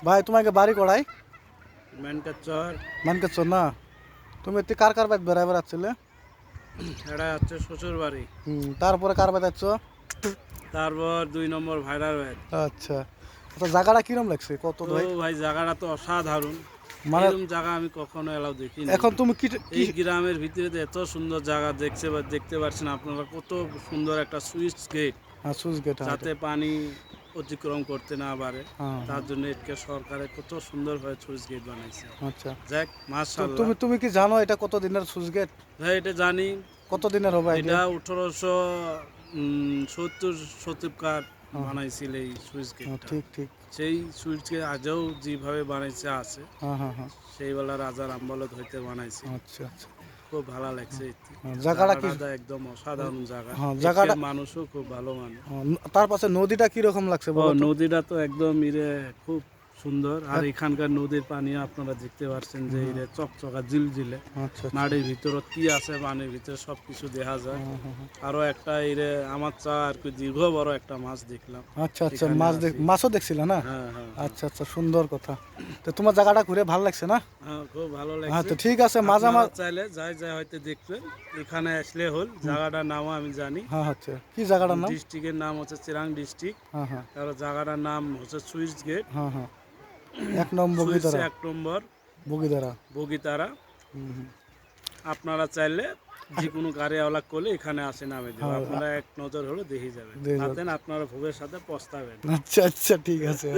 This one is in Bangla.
ভাই তোমাকে বাড়ি কড়াই ম্যানকাচর। মানকেছো না? তুমি এতে কার কার বাইক বেড়াই বেড়াচ্ছিলে? এটা হচ্ছে শ্বশুর বাড়ি। তারপরে কার বাইক যাচ্ছ? তারপর 2 নম্বর ভাইরার বাড়ি। আচ্ছা, তো জায়গাটা কিরম লাগছে কত ও ভাই? ভাই, জায়গাটা তো অসাধারণ। মানে এরকম জায়গা আমি কখনো এলাও দেখিনি। এখন তুমি কি কি এই গ্রামের ভিতরে তো এত সুন্দর জায়গা দেখতে পাচ্ছেন আপনারা, কত সুন্দর একটা সুইচ গেট, সুইচ গেট? হ্যাঁ যাতে পানি অতিক্রম করতে না পারে। হ্যাঁ, তার জন্য এটাকে সরকারে কত সুন্দরভাবে সুইচ গেট বানাইছে। আচ্ছা। যাক, তো মাশাআল্লাহ। তুমি কি জানো এটা কত দিনের সুইচ গেট? ভাই এটা জানি। কত দিনের হবে এটা আইডিয়া? 1870 শতকার হ্যাঁ বানাইছিল এই সুইচ হ্যাঁ, গেটটা। ঠিক ঠিক। সেই সুইচ গেট আজও যেভাবে বানাইছে আছে, হ্যাঁ হ্যাঁ হ্যাঁ, সেইবেলা রাজার আমবলত হইতে বানাইছে। আচ্ছা আচ্ছা। খুব ভালো লাগছে। জায়গাটা কি? জায়গাটা একদম অসাধারণ জায়গা। হ্যাঁ জায়গাটা। এখানকার মানুষও খুব ভালো মানুষ। তার পাশে নদীটা কি রকম লাগছে ও বলো তো? নদীটা তো একদম খুব সুন্দর। আর এক- এখানকার নদীর পানি আপনারা দেখতে পাচ্ছেন যে চকচকা জিলজিলে। আচ্ছা আচ্ছা। মাটির ভিতরে কি আছে, পানির ভিতরে সবকিছু দেখা যায়। হ্যাঁ, হ্যাঁ, হ্যাঁ। আরো একটা আমার চা আর কি দীর্ঘ বড় একটা মাছ দেখলাম। আচ্ছা আচ্ছা, এখানে আছি। মাছও দেখছিলা না? হ্যাঁ হ্যাঁ হ্যাঁ। আচ্ছা আচ্ছা, সুন্দর কথা। তো তোমার জায়গাটা ঘুরে ভালো লাগছে না? হ্যাঁ, খুব ভালো হ্যাঁ, লাগছে। তো ঠিক আছে, মাঝে আপনারা মাঝে। চাইলে যাই যাই হয়তো দেখবেন, এখানে আসলে হল। জায়গাটার নামও আমি জানি। হ্যাঁ হচ্ছে কি জায়গাটার নাম? ডিস্ট্রিক্টের নাম হচ্ছে চিরাং ডিস্ট্রিক্ট। হ্যাঁ হ্যাঁ আর জায়গাটার নাম হচ্ছে সুইচ গেট। হ্যাঁ হ্যাঁ, 1 নম্বর সুইচ বগিদারা। 1 নম্বর বগিদারা। বগিতারা। হুম, হুম। আপনারা চাইলে যে কোনো গাড়িওয়ালা করলে এখানে আসে নামে দেবে। হ্যাঁ, আপনারা এক নজর হলে দেখে যাবেন। দেখে যাবেন। তাতেন আপনারা ভোগের সাথে পস্তাবেন। আচ্ছা আচ্ছা, ঠিক আছে।